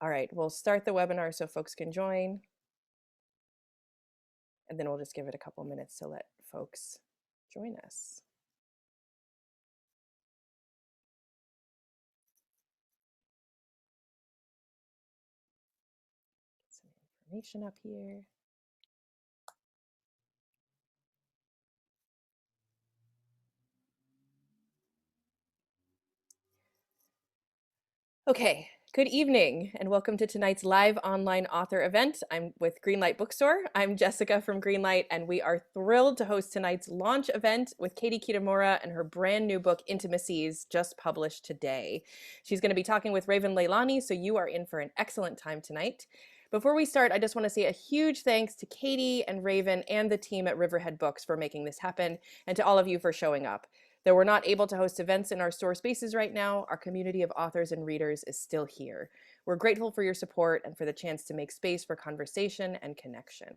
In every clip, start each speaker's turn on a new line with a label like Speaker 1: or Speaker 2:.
Speaker 1: All right, we'll start the webinar so folks can join. And then we'll just give it a couple minutes to let folks join us. Get some information up here. Okay, good evening and welcome to tonight's live online author event. I'm with Greenlight Bookstore. I'm Jessica from Greenlight, and we are thrilled to host tonight's launch event with Katie Kitamura and her brand new book, Intimacies, just published today. She's going to be talking with Raven Leilani, so you are in for an excellent time tonight. Before we start, I just want to say a huge thanks to Katie and Raven and the team at Riverhead Books for making this happen, and to all of you for showing up. Though we're not able to host events in our store spaces right now, our community of authors and readers is still here. We're grateful for your support and for the chance to make space for conversation and connection.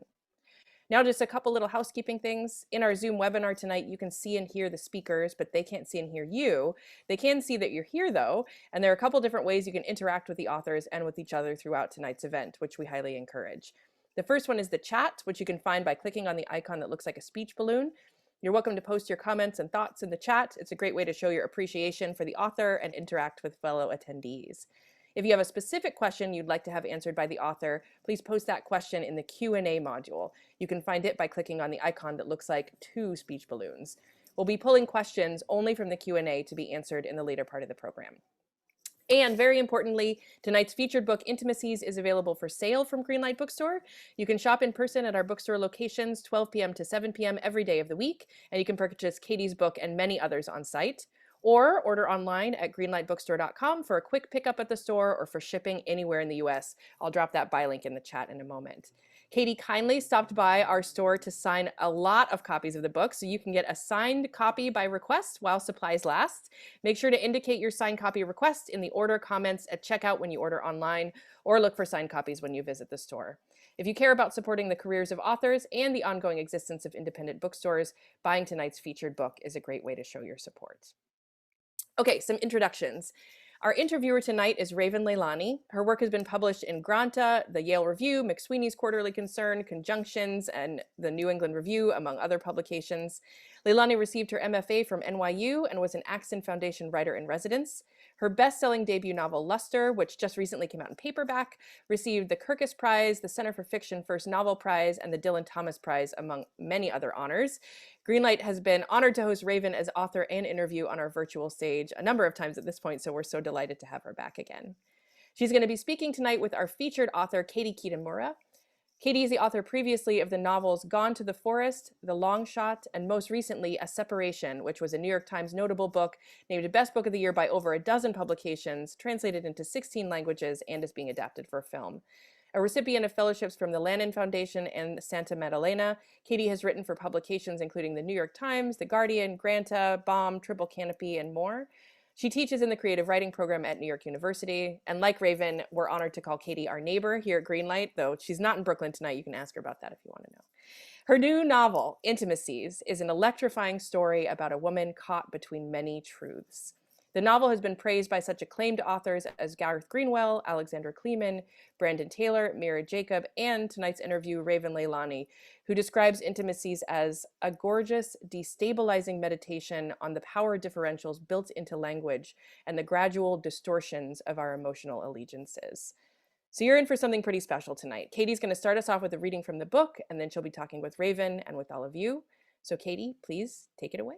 Speaker 1: Now, just a couple little housekeeping things. In our Zoom webinar tonight, you can see and hear the speakers, but they can't see and hear you. They can see that you're here though, and there are a couple different ways you can interact with the authors and with each other throughout tonight's event, which we highly encourage. The first one is the chat, which you can find by clicking on the icon that looks like a speech balloon. You're welcome to post your comments and thoughts in the chat. It's a great way to show your appreciation for the author and interact with fellow attendees. If you have a specific question you'd like to have answered by the author, please post that question in the Q&A module. You can find it by clicking on the icon that looks like 2 speech balloons. We'll be pulling questions only from the Q&A to be answered in the later part of the program. And very importantly, tonight's featured book, Intimacies, is available for sale from Greenlight Bookstore. You can shop in person at our bookstore locations 12 p.m. to 7 p.m. every day of the week, and you can purchase Katie's book and many others on site, or order online at greenlightbookstore.com for a quick pickup at the store or for shipping anywhere in the US. I'll drop that buy link in the chat in a moment. Katie kindly stopped by our store to sign a lot of copies of the book, so you can get a signed copy by request while supplies last. Make sure to indicate your signed copy request in the order comments at checkout when you order online, or look for signed copies when you visit the store. If you care about supporting the careers of authors and the ongoing existence of independent bookstores, buying tonight's featured book is a great way to show your support. Okay, some introductions. Our interviewer tonight is Raven Leilani. Her work has been published in Granta, the Yale Review, McSweeney's Quarterly Concern, Conjunctions, and the New England Review, among other publications. Leilani received her MFA from NYU and was an Axon Foundation writer in residence. Her best-selling debut novel, Luster, which just recently came out in paperback, received the Kirkus Prize, the Center for Fiction First Novel Prize, and the Dylan Thomas Prize, among many other honors. Greenlight has been honored to host Raven as author and interview on our virtual stage a number of times at this point, so we're so delighted to have her back again. She's going to be speaking tonight with our featured author, Katie Kitamura. Katie is the author previously of the novels Gone to the Forest, The Long Shot, and most recently, A Separation, which was a New York Times notable book, named Best Book of the Year by over a dozen publications, translated into 16 languages, and is being adapted for film. A recipient of fellowships from the Lannan Foundation and Santa Maddalena, Katie has written for publications including the New York Times, The Guardian, Granta, Bomb, Triple Canopy, and more. She teaches in the creative writing program at New York University. And like Raven, we're honored to call Katie our neighbor here at Greenlight, though she's not in Brooklyn tonight. You can ask her about that if you want to know. Her new novel, Intimacies, is an electrifying story about a woman caught between many truths. The novel has been praised by such acclaimed authors as Gareth Greenwell, Alexandra Kleeman, Brandon Taylor, Mira Jacob, and tonight's interview, Raven Leilani, who describes Intimacies as a gorgeous, destabilizing meditation on the power differentials built into language and the gradual distortions of our emotional allegiances. So you're in for something pretty special tonight. Katie's going to start us off with a reading from the book, and then she'll be talking with Raven and with all of you. So Katie, please take it away.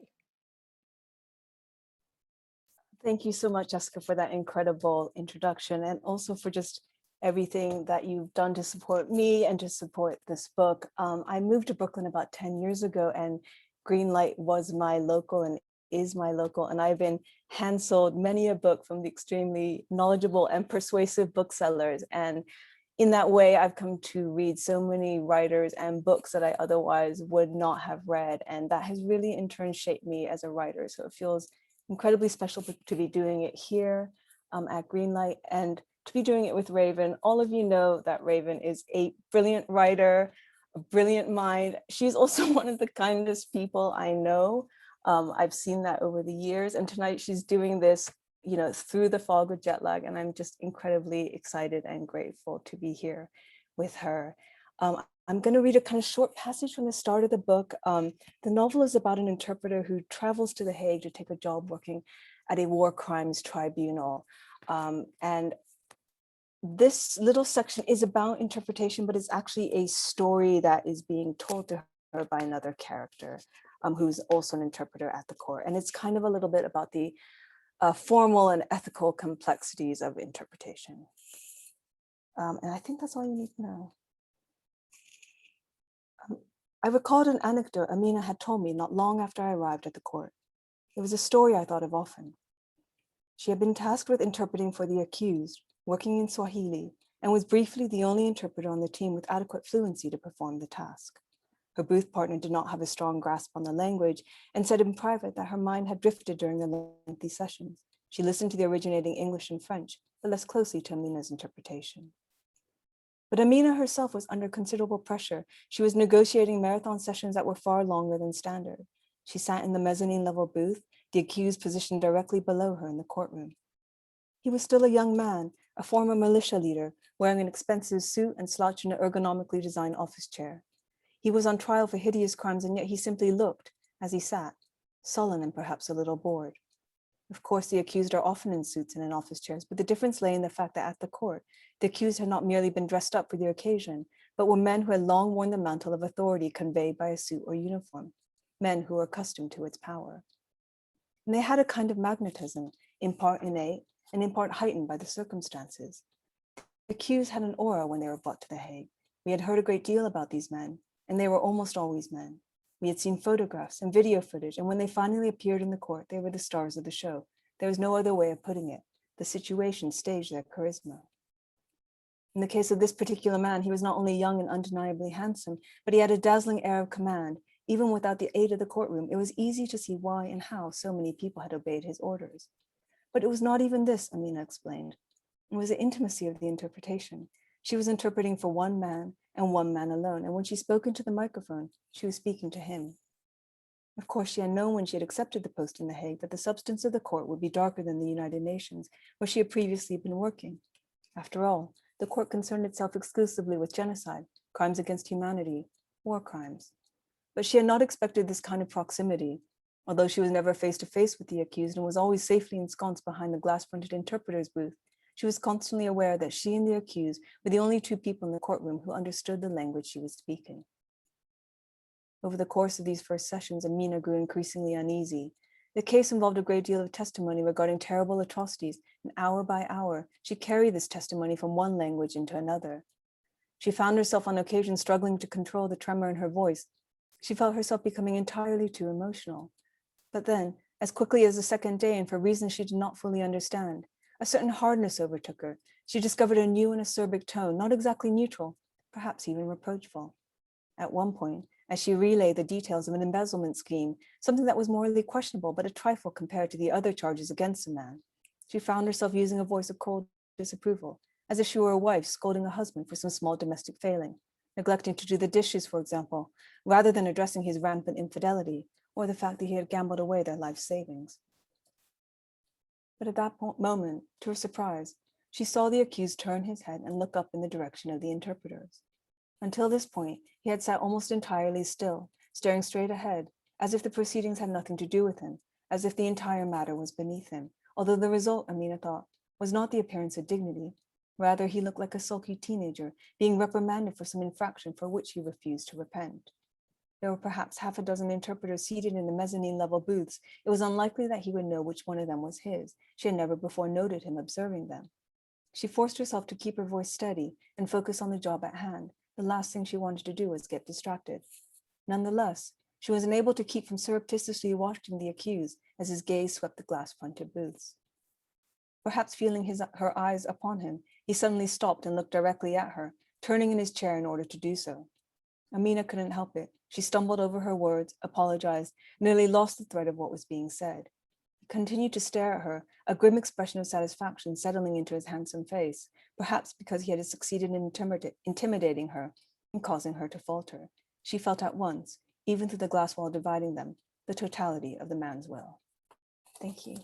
Speaker 2: Thank you so much, Jessica, for that incredible introduction, and also for just everything that you've done to support me and to support this book. I moved to Brooklyn about 10 years ago, and Greenlight was my local and is my local, and I've been hand-sold many a book from the extremely knowledgeable and persuasive booksellers. And in that way, I've come to read so many writers and books that I otherwise would not have read, and that has really in turn shaped me as a writer. So it feels incredibly special to be doing it here at Greenlight and to be doing it with Raven. All of you know that Raven is a brilliant writer, a brilliant mind. She's also one of the kindest people I know. I've seen that over the years, and tonight she's doing this through the fog with jet lag, and I'm just incredibly excited and grateful to be here with her. I'm going to read a kind of short passage from the start of the book. The novel is about an interpreter who travels to The Hague to take a job working at a war crimes tribunal. And this little section is about interpretation, but it's actually a story that is being told to her by another character who's also an interpreter at the court. And it's kind of a little bit about the formal and ethical complexities of interpretation. And I think that's all you need to know. I recalled an anecdote Amina had told me not long after I arrived at the court. It was a story I thought of often. She had been tasked with interpreting for the accused, working in Swahili, and was briefly the only interpreter on the team with adequate fluency to perform the task. Her booth partner did not have a strong grasp on the language and said in private that her mind had drifted during the lengthy sessions. She listened to the originating English and French, but less closely to Amina's interpretation. But Amina herself was under considerable pressure. She was negotiating marathon sessions that were far longer than standard. She sat in the mezzanine level booth, the accused positioned directly below her in the courtroom. He was still a young man, a former militia leader, wearing an expensive suit and slouched in an ergonomically designed office chair. He was on trial for hideous crimes, and yet he simply looked, as he sat, sullen and perhaps a little bored. Of course, the accused are often in suits and in office chairs, but the difference lay in the fact that at the court, the accused had not merely been dressed up for the occasion, but were men who had long worn the mantle of authority conveyed by a suit or uniform, men who were accustomed to its power. And they had a kind of magnetism, in part innate and in part heightened by the circumstances. The accused had an aura when they were brought to The Hague. We had heard a great deal about these men, and they were almost always men. We had seen photographs and video footage, and when they finally appeared in the court, they were the stars of the show. There was no other way of putting it. The situation staged their charisma. In the case of this particular man, he was not only young and undeniably handsome, but he had a dazzling air of command. Even without the aid of the courtroom, it was easy to see why and how so many people had obeyed his orders. But it was not even this, Amina explained. It was the intimacy of the interpretation. She was interpreting for one man and one man alone, and when she spoke into the microphone, she was speaking to him. Of course, she had known when she had accepted the post in The Hague that the substance of the court would be darker than the United Nations, where she had previously been working. After all, the court concerned itself exclusively with genocide, crimes against humanity, war crimes. But she had not expected this kind of proximity. Although she was never face to face with the accused and was always safely ensconced behind the glass-fronted interpreter's booth, she was constantly aware that she and the accused were the only two people in the courtroom who understood the language she was speaking. Over the course of these first sessions, Amina grew increasingly uneasy. The case involved a great deal of testimony regarding terrible atrocities, and hour by hour, she carried this testimony from one language into another. She found herself on occasion struggling to control the tremor in her voice. She felt herself becoming entirely too emotional. But then, as quickly as the second day, and for reasons she did not fully understand, a certain hardness overtook her. She discovered a new and acerbic tone, not exactly neutral, perhaps even reproachful. At one point, as she relayed the details of an embezzlement scheme, something that was morally questionable but a trifle compared to the other charges against the man, she found herself using a voice of cold disapproval, as if she were a wife scolding a husband for some small domestic failing, neglecting to do the dishes, for example, rather than addressing his rampant infidelity or the fact that he had gambled away their life savings. But at that moment, to her surprise, she saw the accused turn his head and look up in the direction of the interpreters. Until this point, he had sat almost entirely still, staring straight ahead, as if the proceedings had nothing to do with him, as if the entire matter was beneath him, although the result, Amina thought, was not the appearance of dignity. Rather, he looked like a sulky teenager, being reprimanded for some infraction for which he refused to repent. There were perhaps half a dozen interpreters seated in the mezzanine level booths. It was unlikely that he would know which one of them was his. She had never before noted him observing them. She forced herself to keep her voice steady and focus on the job at hand. The last thing she wanted to do was get distracted. Nonetheless, she was unable to keep from surreptitiously watching the accused as his gaze swept the glass-fronted booths. Perhaps feeling her eyes upon him, he suddenly stopped and looked directly at her, turning in his chair in order to do so. Amina couldn't help it. She stumbled over her words, apologized, nearly lost the thread of what was being said. He continued to stare at her, a grim expression of satisfaction settling into his handsome face, perhaps because he had succeeded in intimidating her and causing her to falter. She felt at once, even through the glass wall dividing them, the totality of the man's will. Thank you.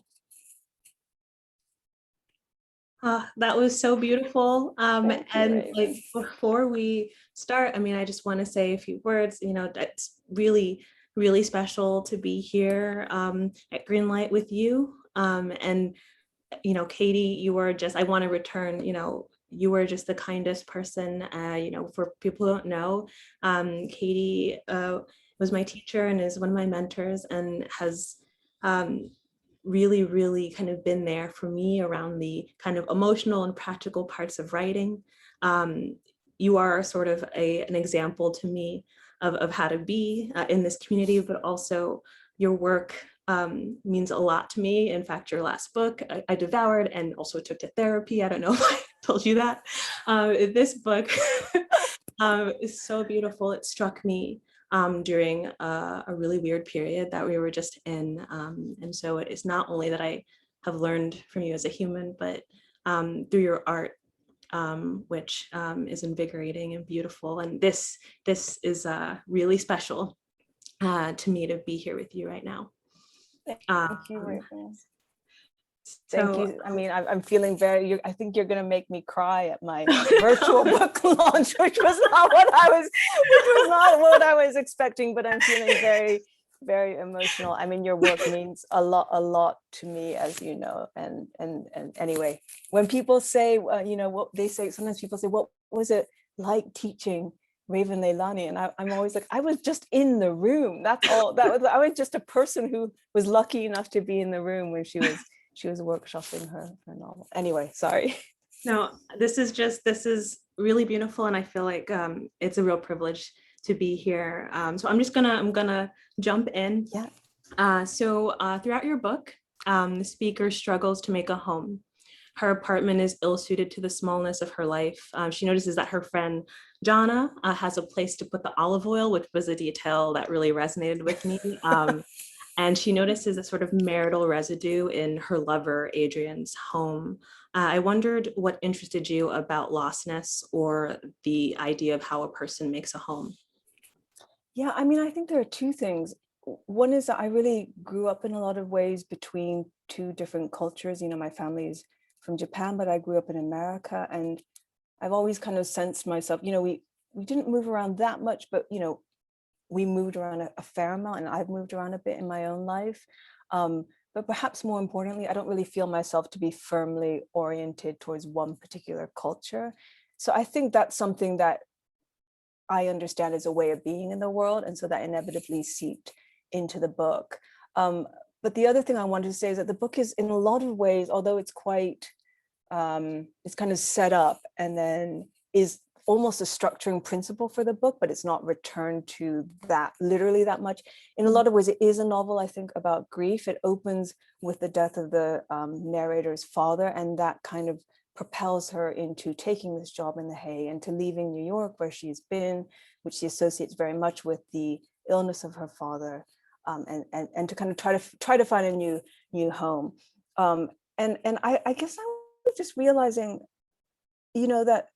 Speaker 3: That was so beautiful.
Speaker 2: Thank you,
Speaker 3: And
Speaker 2: Raven.
Speaker 3: like before we start, I mean, I just want to say a few words. You know, that's really, really special to be here at Greenlight with you. And you know, Katie, you were just, I want to return, you know, you were just the kindest person, you know, for people who don't know, Katie was my teacher and is one of my mentors and has um, really, really kind of been there for me around the kind of emotional and practical parts of writing. You are sort of an example to me of how to be in this community, but also your work means a lot to me. In fact, your last book I devoured and also took to therapy. I don't know if I told you that. This book is so beautiful. It struck me during a really weird period that we were just in. And so it's not only that I have learned from you as a human, but through your art, which is invigorating and beautiful. And this is really special to me to be here with you right now.
Speaker 2: Thank you,
Speaker 3: Um,
Speaker 2: Raven. Thank
Speaker 3: so
Speaker 2: you. I mean, I'm feeling very, I think you're going to make me cry at my virtual book launch, which was not what I was expecting, but I'm feeling very, very emotional. I mean, your work means a lot to me, as you know. And anyway, when people say, you know, what they say, sometimes people say, what was it like teaching Raven Leilani? And I'm always like, I was just in the room. That's all. I was just a person who was lucky enough to be in the room when she was workshopping her novel. Anyway, sorry.
Speaker 3: no, this is really beautiful, and I feel like it's a real privilege to be here. So I'm gonna jump in.
Speaker 2: Yeah.
Speaker 3: So throughout your book, the speaker struggles to make a home. Her apartment is ill-suited to the smallness of her life. She notices that her friend Jana has a place to put the olive oil, which was a detail that really resonated with me. And she notices a sort of marital residue in her lover Adriaan's home. I wondered what interested you about lostness or the idea of how a person makes a home.
Speaker 2: Yeah, I mean, I think there are two things. One is that I really grew up in a lot of ways between two different cultures. You know, my family is from Japan, but I grew up in America, and I've always kind of sensed myself, you know, we didn't move around that much, but you know, we moved around a fair amount, and I've moved around a bit in my own life. But perhaps more importantly, I don't really feel myself to be firmly oriented towards one particular culture. So I think that's something that I understand as a way of being in the world. And so that inevitably seeped into the book. But the other thing I wanted to say is that the book is in a lot of ways, although it's quite, it's kind of set up and then is almost a structuring principle for the book, but it's not returned to that literally that much. In a lot of ways, it is a novel, I think, about grief. It opens with the death of the narrator's father, and that kind of propels her into taking this job in The Hague and to leaving New York, where she's been, which she associates very much with the illness of her father, and to kind of try to find a new home. And I guess I was just realizing, you know, that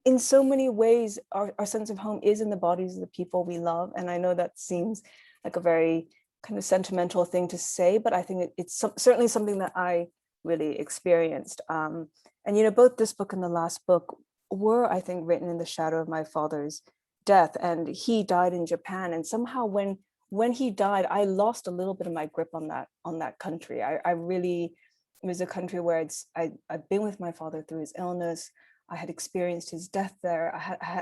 Speaker 2: in so many ways, our sense of home is in the bodies of the people we love. And I know that seems like a very kind of sentimental thing to say, but I think it's certainly something that I really experienced. And, you know, both this book and the last book were, I think, written in the shadow of my father's death. And he died in Japan. And somehow when he died, I lost a little bit of my grip on that country. I really, it was a country where I've been with my father through his illness. I had experienced his death there.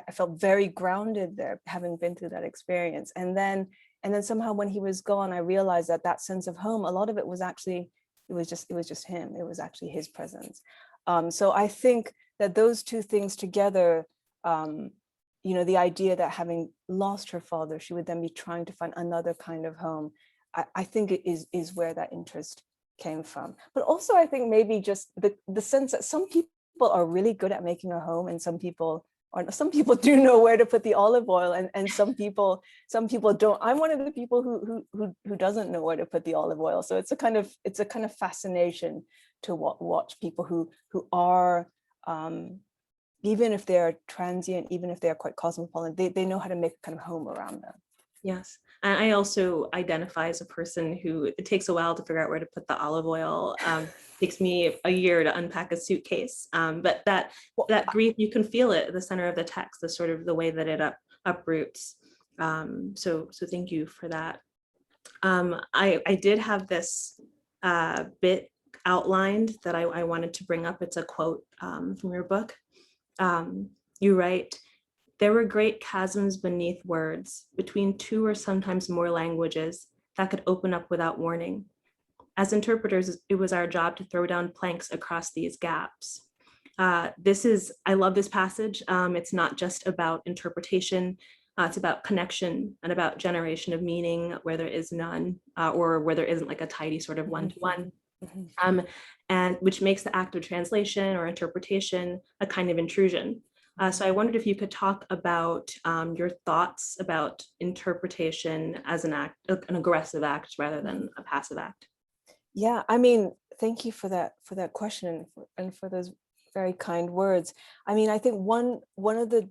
Speaker 2: I felt very grounded there, having been through that experience. And then somehow when he was gone, I realized that sense of home, a lot of it was actually, it was just him. It was actually his presence. So I think that those two things together, you know, the idea that having lost her father, she would then be trying to find another kind of home. I think it is where that interest came from. But also I think maybe just the sense that some people are really good at making a home, and some people do know where to put the olive oil, and some people don't. I'm one of the people who doesn't know where to put the olive oil. So it's a kind of fascination to watch people who are, even if they're transient, even if they're quite cosmopolitan, they know how to make a kind of home around them.
Speaker 3: Yes. And I also identify as a person who it takes a while to figure out where to put the olive oil. takes me a year to unpack a suitcase. But that grief, you can feel it at the center of the text, the sort of the way that it uproots. So thank you for that. I did have this bit outlined that I wanted to bring up. It's a quote from your book. You write, "There were great chasms beneath words, between two or sometimes more languages that could open up without warning. As interpreters, it was our job to throw down planks across these gaps." I love this passage. It's not just about interpretation. It's about connection and about generation of meaning where there is none, or where there isn't like a tidy sort of one-to-one. And which makes the act of translation or interpretation a kind of intrusion. So I wondered if you could talk about your thoughts about interpretation as an act, an aggressive act rather than a passive act.
Speaker 2: Yeah, I mean, thank you for that question and for those very kind words. I mean, I think one of the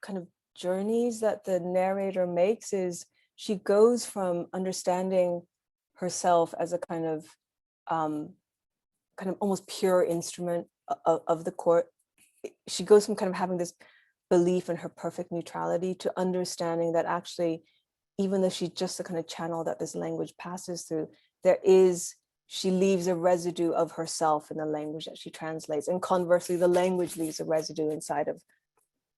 Speaker 2: kind of journeys that the narrator makes is she goes from understanding herself as a kind of almost pure instrument of the court. She goes from kind of having this belief in her perfect neutrality to understanding that actually, even though she's just the kind of channel that this language passes through, she leaves a residue of herself in the language that she translates. And conversely, the language leaves a residue inside of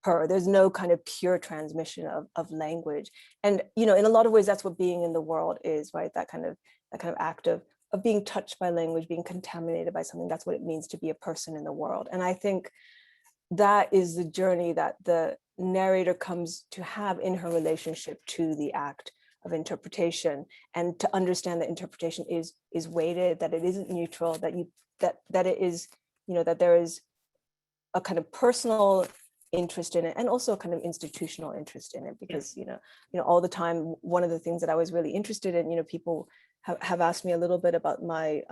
Speaker 2: her. There's no kind of pure transmission of language. And, you know, in a lot of ways, that's what being in the world is, right? That kind of act of being touched by language, being contaminated by something. That's what it means to be a person in the world. And I think that is the journey that the narrator comes to have in her relationship to the act of interpretation, and to understand that interpretation is weighted, that it isn't neutral, that it is, you know, that there is a kind of personal interest in it and also a kind of institutional interest in it, because you know all the time, one of the things that I was really interested in, you know, people have asked me a little bit about my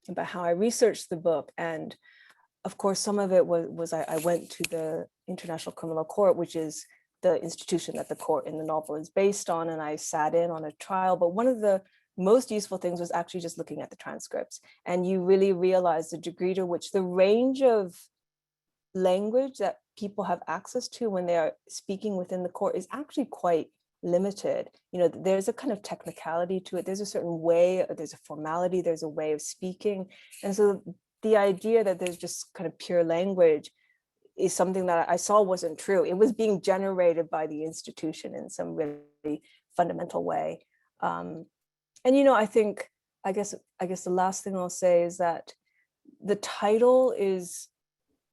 Speaker 2: about how I researched the book, and of course some of it was I went to the International Criminal Court, which is the institution that the court in the novel is based on, and I sat in on a trial. But one of the most useful things was actually just looking at the transcripts, and you really realize the degree to which the range of language that people have access to when they are speaking within the court is actually quite limited. You know, there's a kind of technicality to it. There's a certain way, there's a formality, there's a way of speaking. And so the idea that there's just kind of pure language is something that I saw wasn't true. It was being generated by the institution in some really fundamental way. And, you know, I guess the last thing I'll say is that the title is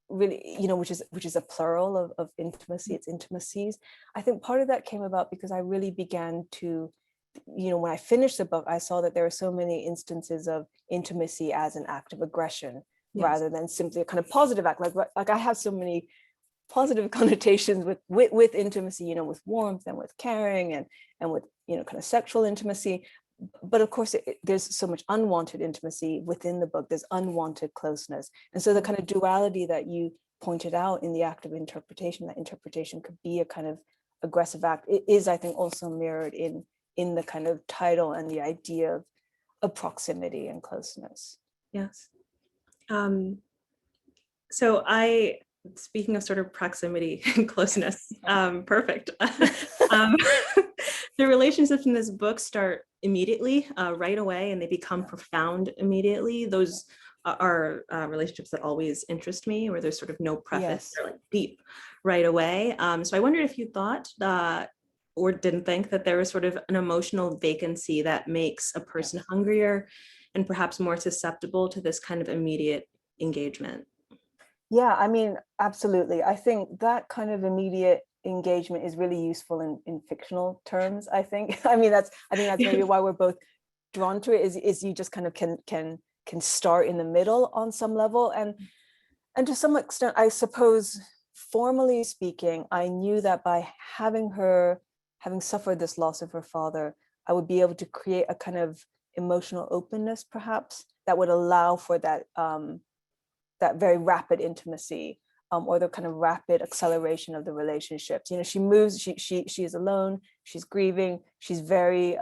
Speaker 2: really, you know, which is a plural of intimacy, it's Intimacies. I think part of that came about because I really began to, you know, when I finished the book, I saw that there are so many instances of intimacy as an act of aggression, rather than simply a kind of positive act. Like I have so many positive connotations with intimacy, you know, with warmth and with caring and with, you know, kind of sexual intimacy. But of course, there's so much unwanted intimacy within the book. There's unwanted closeness. And so the kind of duality that you pointed out in the act of interpretation, that interpretation could be a kind of aggressive act, it is, I think, also mirrored in the kind of title and the idea of proximity and closeness.
Speaker 3: Yes. So speaking of sort of proximity and closeness, perfect. The relationships in this book start immediately, right away, and they become profound immediately. Those are relationships that always interest me, where there's sort of no preface, they're like deep right away. So I wondered if you thought or didn't think that there was sort of an emotional vacancy that makes a person hungrier and perhaps more susceptible to this kind of immediate engagement.
Speaker 2: Yeah, I mean, absolutely. I think that kind of immediate engagement is really useful in fictional terms, I think. I think that's maybe why we're both drawn to it, is you just kind of can start in the middle on some level. And to some extent, I suppose, formally speaking, I knew that by having suffered this loss of her father, I would be able to create a kind of emotional openness, perhaps, that would allow for that that very rapid intimacy, or the kind of rapid acceleration of the relationships. You know, she moves, she is alone, she's grieving, she's very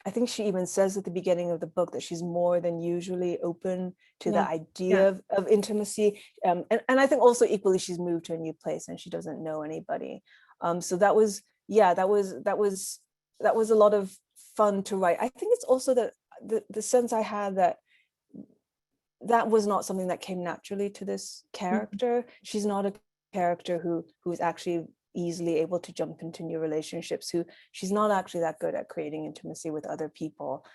Speaker 2: I think she even says at the beginning of the book that she's more than usually open to the
Speaker 3: Yeah.
Speaker 2: idea of intimacy. And I think also equally she's moved to a new place and she doesn't know anybody. So that was, yeah, that was a lot of fun to write. I think it's also that the sense I had that was not something that came naturally to this character. She's not a character who's actually easily able to jump into new relationships, who she's not actually that good at creating intimacy with other people.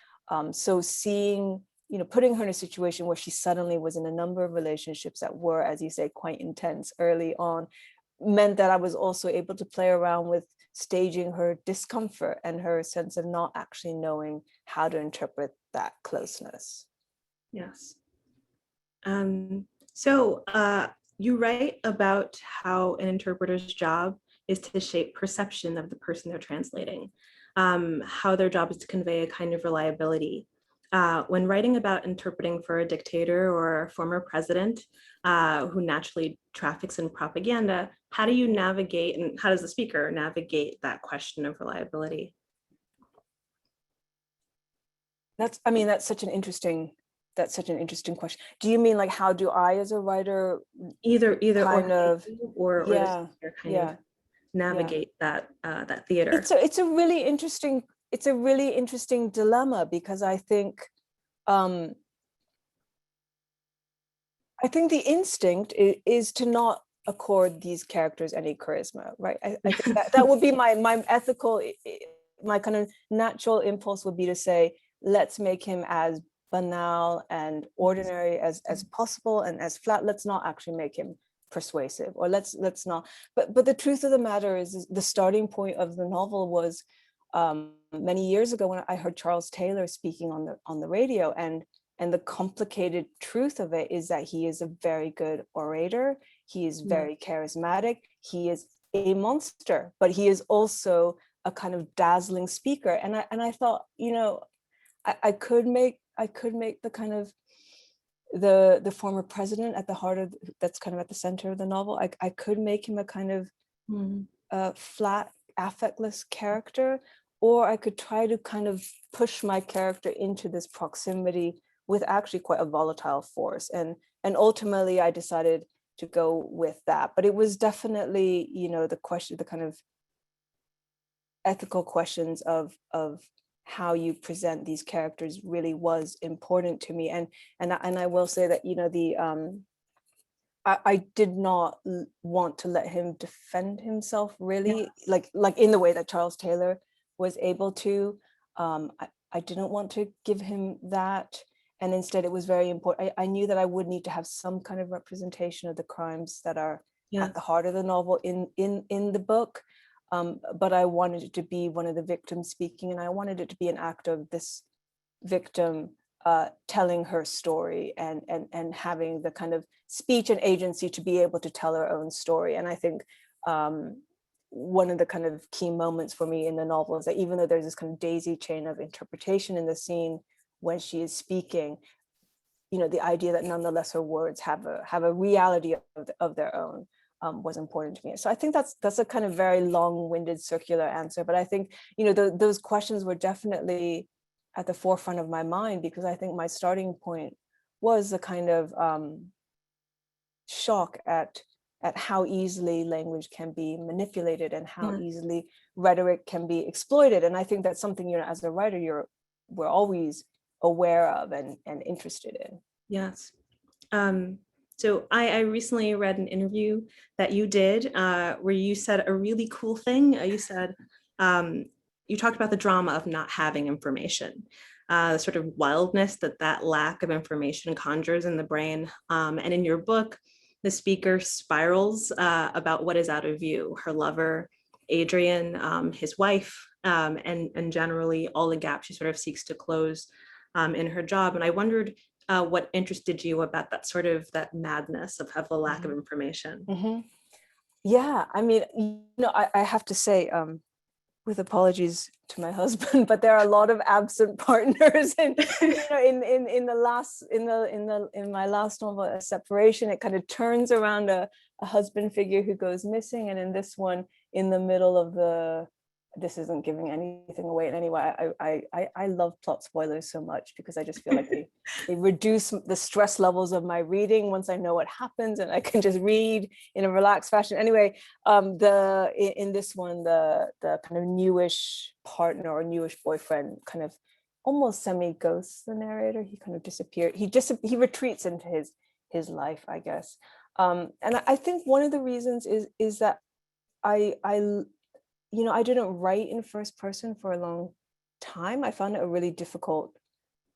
Speaker 2: So seeing, putting her in a situation where she suddenly was in a number of relationships that were, as you say, quite intense early on, meant that I was also able to play around with staging her discomfort and her sense of not actually knowing how to interpret that closeness.
Speaker 3: Yes. So you write about how an interpreter's job is to shape perception of the person they're translating, how their job is to convey a kind of reliability. When writing about interpreting for a dictator or a former president who naturally traffics in propaganda, how do you navigate, and how does the speaker navigate that question of reliability?
Speaker 2: That's such an interesting question. Do you mean like how do I as a writer
Speaker 3: Either
Speaker 2: kind of,
Speaker 3: or the
Speaker 2: yeah,
Speaker 3: speaker kind
Speaker 2: yeah,
Speaker 3: of navigate that theater?
Speaker 2: it's a really interesting dilemma, because I think the instinct is to not accord these characters any charisma, right? I think that would be my ethical, my kind of natural impulse would be to say, let's make him as banal and ordinary as possible and as flat. Let's not actually make him persuasive, or let's not. But the truth of the matter is the starting point of the novel was many years ago when I heard Charles Taylor speaking on the radio, and the complicated truth of it is that he is a very good orator. He is very charismatic. He is a monster, but he is also a kind of dazzling speaker. And I thought, I could make the kind of the former president at the heart of, that's kind of at the center of the novel. I could make him a kind of flat, affectless character, or I could try to kind of push my character into this proximity with actually quite a volatile force. And ultimately I decided to go with that. But it was definitely, the kind of ethical questions of how you present these characters really was important to me. And I will say that, I did not want to let him defend himself really, like in the way that Charles Taylor was able to. I didn't want to give him that. And instead it was very important. I knew that I would need to have some kind of representation of the crimes that are at the heart of the novel in the book. But I wanted it to be one of the victims speaking, and I wanted it to be an act of this victim telling her story and having the kind of speech and agency to be able to tell her own story. And I think one of the kind of key moments for me in the novel is that even though there's this kind of daisy chain of interpretation in the scene when she is speaking, the idea that nonetheless her words have a reality of their own was important to me. So I think that's a kind of very long-winded circular answer, but I think those questions were definitely at the forefront of my mind, because I think my starting point was a kind of shock at how easily language can be manipulated and how easily rhetoric can be exploited. And I think that's something, as a writer, we're always aware of and interested in.
Speaker 3: Yes. So I recently read an interview that you did where you said a really cool thing. You said, you talked about the drama of not having information, the sort of wildness that lack of information conjures in the brain. And in your book, the speaker spirals about what is out of view: her lover, Adriaan, his wife, and generally all the gaps she sort of seeks to close in her job. And I wondered what interested you about that madness of the lack of information.
Speaker 2: Mm-hmm. Yeah, I mean, I have to say, with apologies to my husband, but there are a lot of absent partners in my last novel, A Separation. It kind of turns around a husband figure who goes missing, and in this one, in the middle of the this isn't giving anything away in any way. I love plot spoilers so much because I just feel like they reduce the stress levels of my reading once I know what happens, and I can just read in a relaxed fashion. Anyway, in this one, the kind of newish partner or newish boyfriend kind of almost semi-ghosts the narrator. He kind of disappeared. He retreats into his life, I guess. And I think one of the reasons is that I didn't write in first person for a long time. I found it a really difficult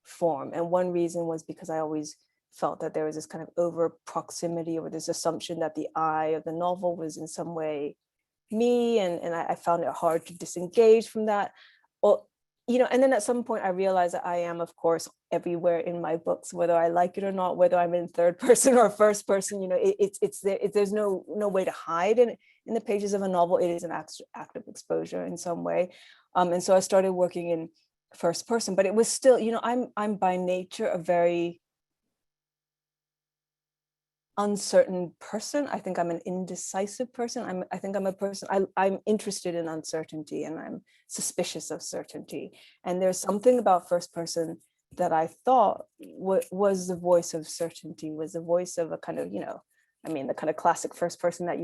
Speaker 2: form. And one reason was because I always felt that there was this kind of over proximity or this assumption that the I of the novel was in some way me. And I found it hard to disengage from that. Well, and then at some point I realized that I am, of course, everywhere in my books, whether I like it or not, whether I'm in third person or first person, it's there. There's no way to hide in the pages of a novel. It is an act of exposure in some way. And so I started working in first person, but it was still, I'm by nature a very uncertain person. I think I'm an indecisive person. I think I'm a person, I'm interested in uncertainty, and I'm suspicious of certainty. And there's something about first person that I thought was the voice of certainty, was the voice of a kind of, the kind of classic first person that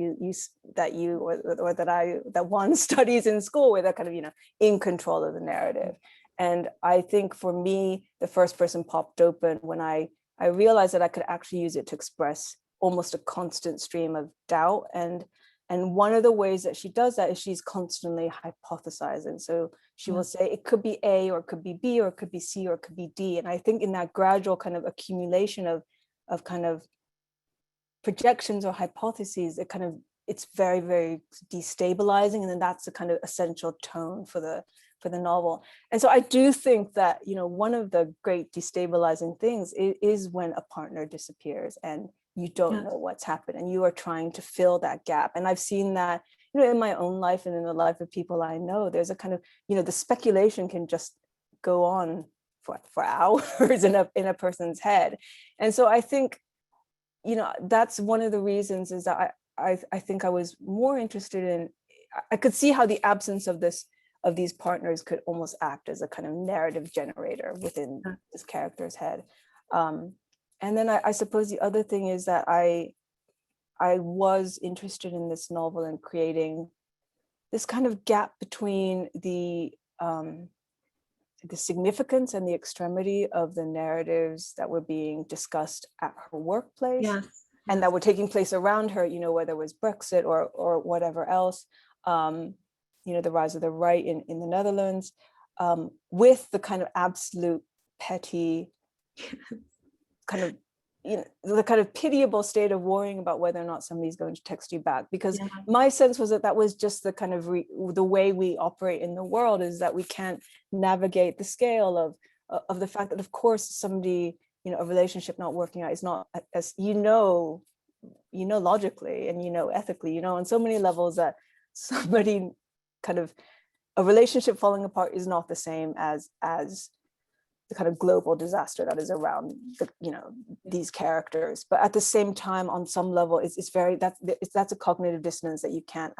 Speaker 2: one studies in school, where they're kind of, in control of the narrative. And I think for me, the first person popped open when I realized that I could actually use it to express almost a constant stream of doubt. And one of the ways that she does that is she's constantly hypothesizing. So she will say it could be A, or it could be B, or it could be C, or it could be D. And I think in that gradual kind of accumulation of kind of projections or hypotheses, it's very, very destabilizing. And then that's the kind of essential tone for the novel. And so I do think that, one of the great destabilizing things is when a partner disappears and you don't know what's happened, and you are trying to fill that gap. And I've seen that, in my own life and in the life of people I know. There's a kind of, the speculation can just go on for hours in a person's head. And so I think, that's one of the reasons is that I think I was more interested in, I could see how the absence of these partners could almost act as a kind of narrative generator within this character's head. And then I suppose the other thing is that I was interested in this novel and creating this kind of gap between the significance and the extremity of the narratives that were being discussed at her workplace and that were taking place around her, whether it was Brexit or whatever else, the rise of the right in the Netherlands, with the kind of absolute petty kind of, the kind of pitiable state of worrying about whether or not somebody's going to text you back. Because my sense was that was just the kind of the way we operate in the world, is that we can't navigate the scale of the fact that, of course, somebody, a relationship not working out is not, as logically and ethically, on so many levels, that somebody kind of a relationship falling apart is not the same as the kind of global disaster that is around these characters. But at the same time, on some level, it's very, that's a cognitive dissonance that you can't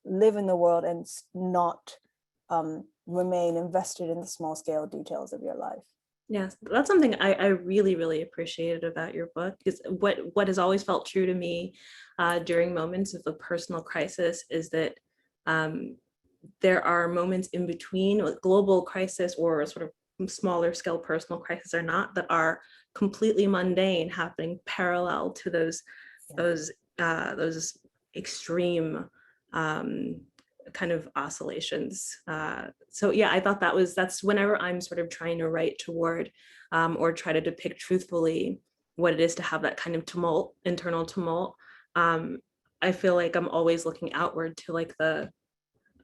Speaker 2: live in the world and not remain invested in the small scale details of your life.
Speaker 3: Yes, that's something I really, really appreciated about your book, because what has always felt true to me during moments of a personal crisis is that there are moments in between, global crisis or sort of smaller scale personal crisis or not, that are completely mundane, happening parallel to those extreme kind of oscillations. So yeah, I thought that's whenever I'm sort of trying to write toward or try to depict truthfully what it is to have that kind of tumult, internal tumult, I feel like I'm always looking outward to like the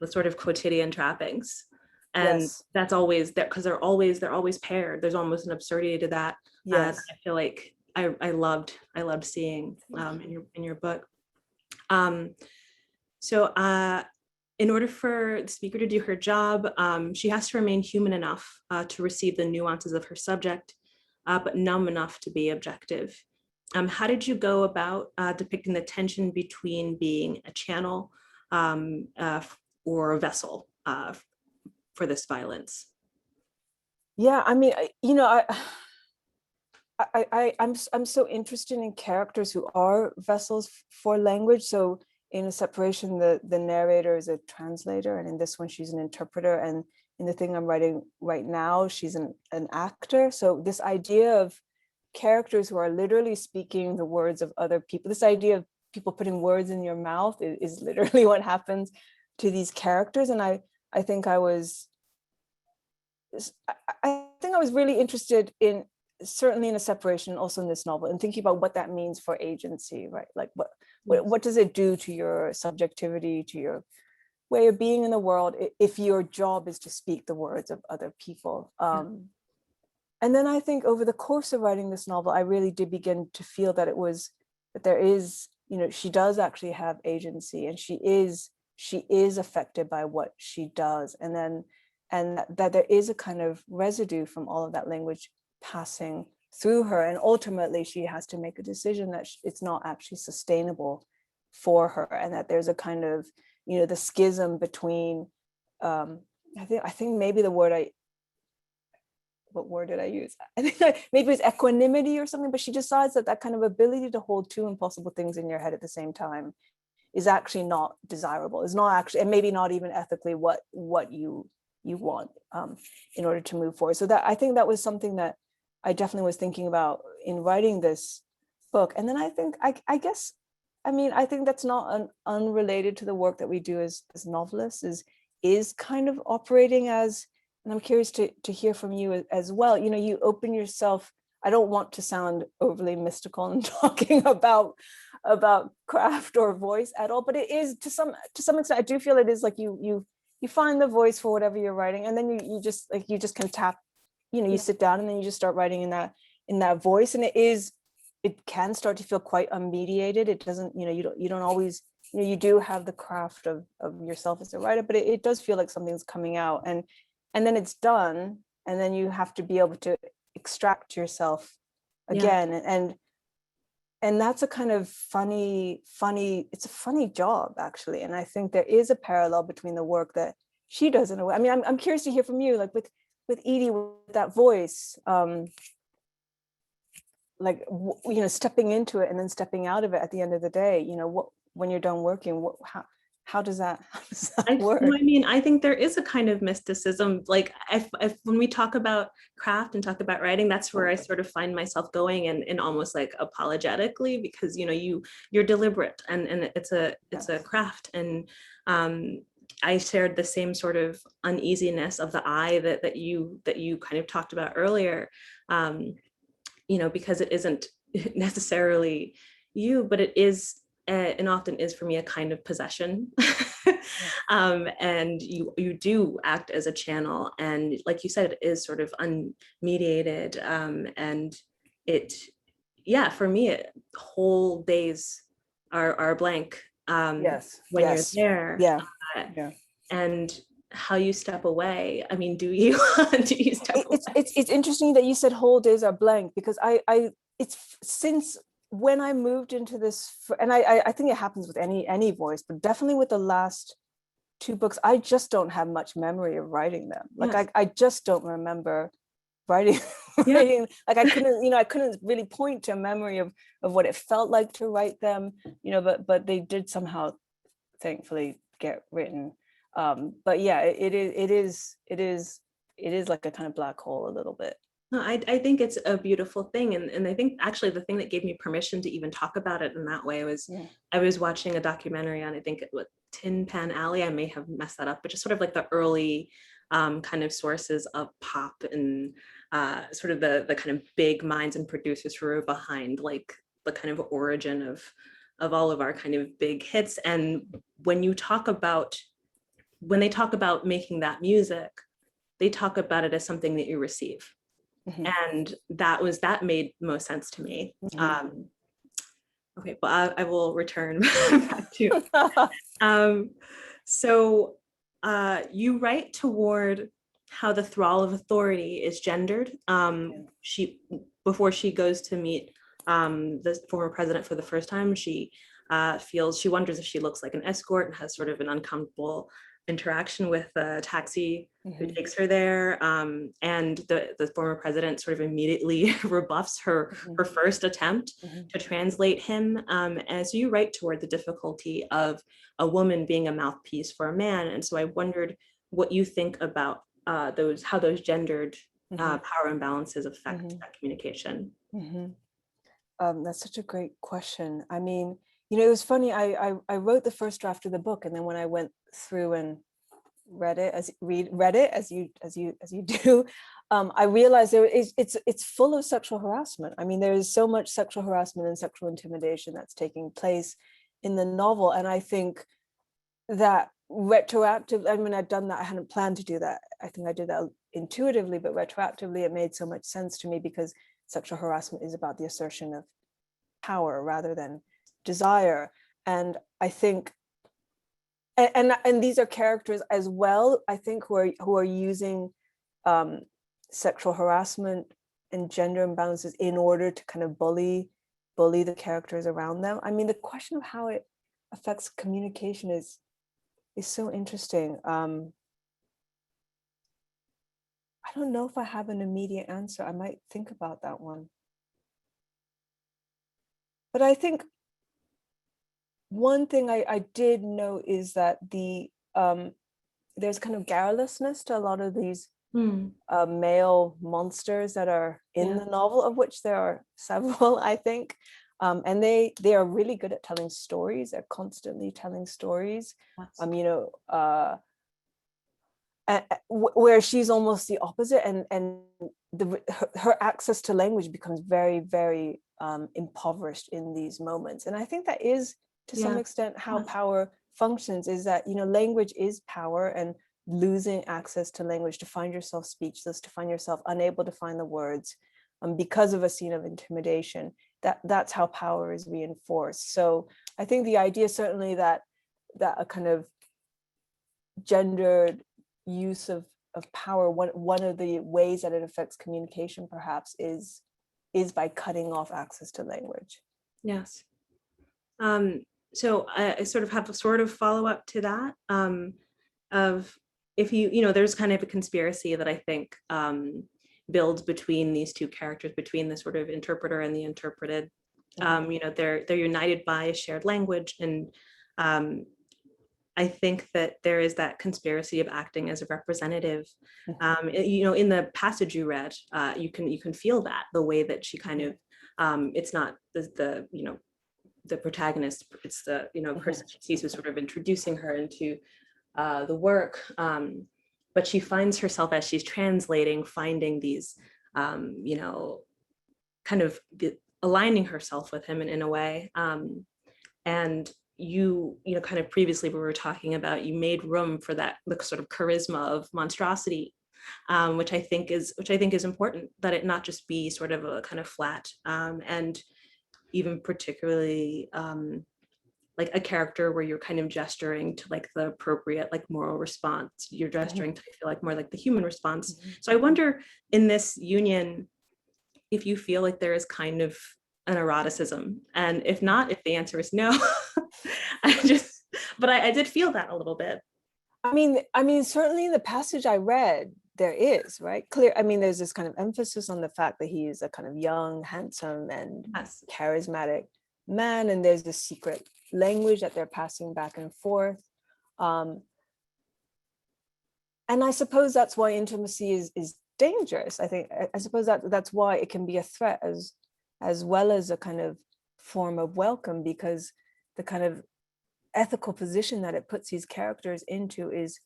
Speaker 3: sort of quotidian trappings. And that's always there, because they're always paired. There's almost an absurdity to that. I feel like I loved seeing in your book. So in order for the speaker to do her job, she has to remain human enough to receive the nuances of her subject, but numb enough to be objective. How did you go about depicting the tension between being a channel or a vessel for this violence?
Speaker 2: Yeah, I mean, I'm so interested in characters who are vessels for language. So in A Separation, the narrator is a translator, and in this one, she's an interpreter. And in the thing I'm writing right now, she's an actor. So this idea of characters who are literally speaking the words of other people, this idea of people putting words in your mouth is literally what happens to these characters. And I think I was really interested in, certainly in A Separation, also in this novel, and thinking about what that means for agency, right? Like what does it do to your subjectivity, to your way of being in the world, if your job is to speak the words of other people? And then I think over the course of writing this novel, I really did begin to feel that there is, she does actually have agency, and she is affected by what she does. And that there is a kind of residue from all of that language passing through her. And ultimately she has to make a decision that it's not actually sustainable for her. And that there's a kind of, the schism between, I think maybe what word did I use? I think maybe it was equanimity or something, but she decides that kind of ability to hold two impossible things in your head at the same time is actually not desirable, is not actually, and maybe not even ethically what you want in order to move forward. So that, I think that was something that I definitely was thinking about in writing this book. And then I think, I guess, I think that's not unrelated to the work that we do as novelists, is kind of operating as, and I'm curious to hear from you as well. You open yourself. I don't want to sound overly mystical and talking about craft or voice at all, but it is to some extent. I do feel it is like you find the voice for whatever you're writing, and then you just can tap. You sit down and then you just start writing in that voice, and it can start to feel quite unmediated. It doesn't, you don't always, you do have the craft of yourself as a writer, but it does feel like something's coming out, and then it's done, and then you have to be able to extract yourself again. And that's a kind of funny, it's a funny job, actually. And I think there is a parallel between the work that she does in a way. I'm curious to hear from you, like with Edie, with that voice, stepping into it and then stepping out of it at the end of the day, when you're done working, how does that work?
Speaker 3: I think there is a kind of mysticism. Like if when we talk about craft and talk about writing, that's where I sort of find myself going in almost like apologetically, because you're deliberate and it's a craft. And I shared the same sort of uneasiness of the eye that you kind of talked about earlier, because it isn't necessarily you, but it is, and often is for me, a kind of possession. And you do act as a channel, and like you said, it is sort of unmediated, and it, for me, whole days are blank when you're there. And how you step away. Do you step away?
Speaker 2: It's interesting that you said whole days are blank, because it's since when I moved into this, and I think it happens with any voice, but definitely with the last two books, I just don't have much memory of writing them. Like I just don't remember writing. Like I couldn't really point to a memory of what it felt like to write them, but they did somehow, thankfully, get written. But yeah, it is like a kind of black hole a little bit.
Speaker 3: No, I think it's a beautiful thing. And I think actually the thing that gave me permission to even talk about it in that way was I was watching a documentary on, I think, Tin Pan Alley. I may have messed that up, but just sort of like the early kind of sources of pop and sort of the kind of big minds and producers who were behind like the kind of origin of all of our kind of big hits. And when they talk about making that music, they talk about it as something that you receive. And that made most sense to me. Okay, but I will return back to. So you write toward how the thrall of authority is gendered. Before she goes to meet the former president for the first time, she wonders if she looks like an escort and has sort of an uncomfortable interaction with the taxi who
Speaker 2: Mhm.
Speaker 3: takes her there, and the former president sort of immediately rebuffs her
Speaker 2: Mhm.
Speaker 3: first attempt
Speaker 2: Mhm.
Speaker 3: to translate him, as you write toward the difficulty of a woman being a mouthpiece for a man. And so I wondered what you think about how those gendered
Speaker 2: Mhm.
Speaker 3: power imbalances affect
Speaker 2: Mhm.
Speaker 3: that communication.
Speaker 2: Mhm. That's such a great question. I mean, it was funny. I wrote the first draft of the book, and then when I went through and read it as you do, I realized it's full of sexual harassment. I mean, there is so much sexual harassment and sexual intimidation that's taking place in the novel, and I think that retroactive. I mean, I'd done that. I hadn't planned to do that. I think I did that intuitively, but retroactively, it made so much sense to me because sexual harassment is about the assertion of power rather than desire. And I think and these are characters as well, I think, who are using sexual harassment and gender imbalances in order to kind of bully the characters around them. I mean, the question of how it affects communication is so interesting. I don't know if I have an immediate answer. I might think about that one. But I think one thing I did know is that there's kind of garrulousness to a lot of these
Speaker 3: Mm,
Speaker 2: male monsters that are in
Speaker 3: yeah.
Speaker 2: the novel, of which there are several, I think. And they are really good at telling stories. They're constantly telling stories.
Speaker 3: Yes.
Speaker 2: Where she's almost the opposite, and her access to language becomes very, very impoverished in these moments. And I think that is to some
Speaker 3: Yeah.
Speaker 2: extent how
Speaker 3: Yes.
Speaker 2: power functions, is that language is power, and losing access to language, to find yourself speechless, to find yourself unable to find the words, because of a scene of intimidation, that's how power is reinforced. So I think the idea certainly that a kind of gendered use of power, one of the ways that it affects communication perhaps is by cutting off access to language.
Speaker 3: Yes. So I sort of have a sort of follow up to that, of if there's kind of a conspiracy that I think builds between these two characters, between the sort of interpreter and the interpreted. They're united by a shared language, and um, I think that there is that conspiracy of acting as a representative. In the passage you read, you can feel that, the way that she kind of, it's not the protagonist, it's the person she sees who's sort of introducing her into the work, but she finds herself, as she's translating, finding these kind of aligning herself with him in a way, and kind of previously we were talking about, you made room for that, the sort of charisma of monstrosity, which I think is important, that it not just be sort of a kind of flat, and even particularly like a character where you're kind of gesturing to like the appropriate like moral response. You're gesturing to, I feel like, more like the human response. So I wonder, in this union, if you feel like there is kind of an eroticism, and if not, if the answer is no. I did feel that a little bit.
Speaker 2: I mean, certainly in the passage I read, there is, right? Clear. I mean, there's this kind of emphasis on the fact that he is a kind of young, handsome, and
Speaker 3: Yes.
Speaker 2: charismatic man, and there's this secret language that they're passing back and forth. And I suppose that's why intimacy is dangerous. I suppose that's why it can be a threat as well as a kind of form of welcome, because the kind of ethical position that it puts these characters into is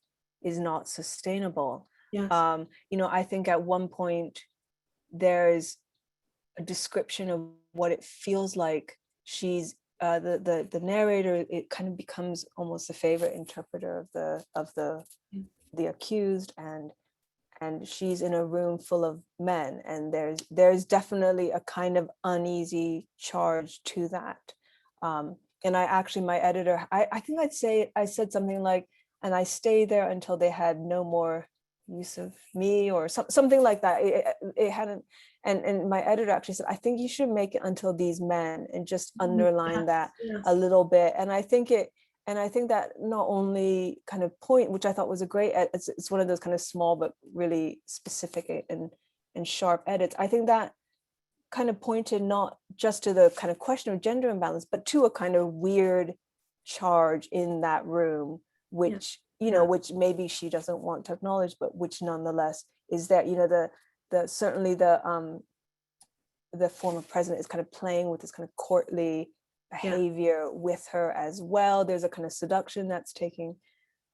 Speaker 2: not sustainable.
Speaker 3: Yes.
Speaker 2: I think at one point there's a description of what it feels like. She's the narrator, it kind of becomes almost a favorite interpreter of the accused, and she's in a room full of men, and there's definitely a kind of uneasy charge to that. And I actually, my editor, I think I said something like, and I stayed there until they had no more use of me, or something like that. It hadn't, and my editor actually said, I think you should make it until these men, and just underline
Speaker 3: Yes,
Speaker 2: that
Speaker 3: yes.
Speaker 2: a little bit. And I think And I think that not only kind of point, which I thought was a great, it's one of those kind of small but really specific and sharp edits. I think that kind of pointed not just to the kind of question of gender imbalance, but to a kind of weird charge in that room, which, you know, which maybe she doesn't want to acknowledge, but which nonetheless is that, you know, the certainly the former president is kind of playing with this kind of courtly behavior with her as well. There's a kind of seduction that's taking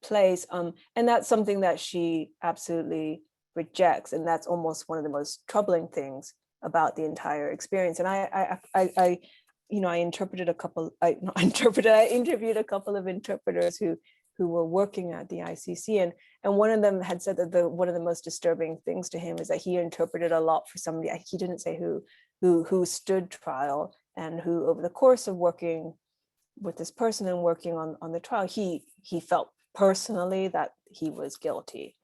Speaker 2: place. And that's something that she absolutely rejects. And that's almost one of the most troubling things about the entire experience. And I you know, I interviewed a couple of interpreters who were working at the ICC, and one of them had said that one of the most disturbing things to him is that he interpreted a lot for somebody, he didn't say who stood trial, and who over the course of working with this person and working on the trial, he felt personally that he was guilty,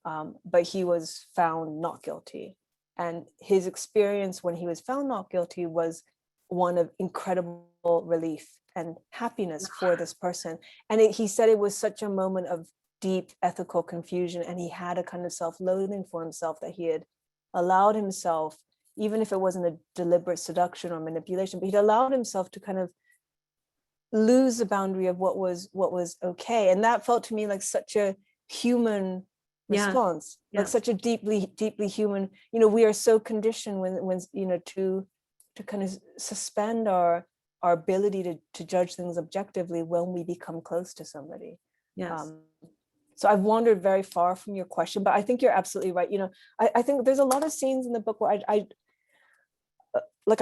Speaker 2: but he was found not guilty. And his experience when he was found not guilty was one of incredible relief and happiness for this person. And he said it was such a moment of deep ethical confusion, and he had a kind of self-loathing for himself that he had allowed himself, even if it wasn't a deliberate seduction or manipulation, but he'd allowed himself to kind of lose the boundary of what was okay. And that felt to me like such a human response, like such a deeply human, you know, we are so conditioned when you know, to kind of suspend our ability to judge things objectively when we become close to somebody. So I've wandered very far from your question, but I think you're absolutely right. You know, I think there's a lot of scenes in the book where I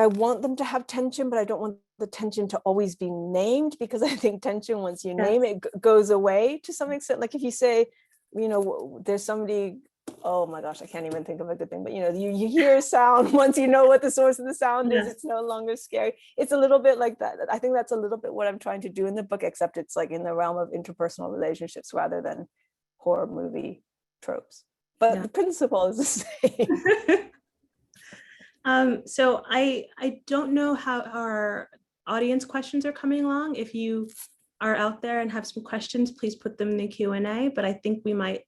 Speaker 2: want them to have tension, but I don't want the tension to always be named, because I think tension, once you name it, goes away to some extent. Like if you say, you know, there's somebody, oh my gosh, I can't even think of a good thing, but you know, you hear a sound, once you know what the source of the sound is, it's no longer scary. It's a little bit like that. I think that's a little bit what I'm trying to do in the book, except it's like in the realm of interpersonal relationships rather than horror movie tropes. But the principle is the same.
Speaker 3: So I don't know how our audience questions are coming along. If you are out there and have some questions, please put them in the Q&A, but I think we might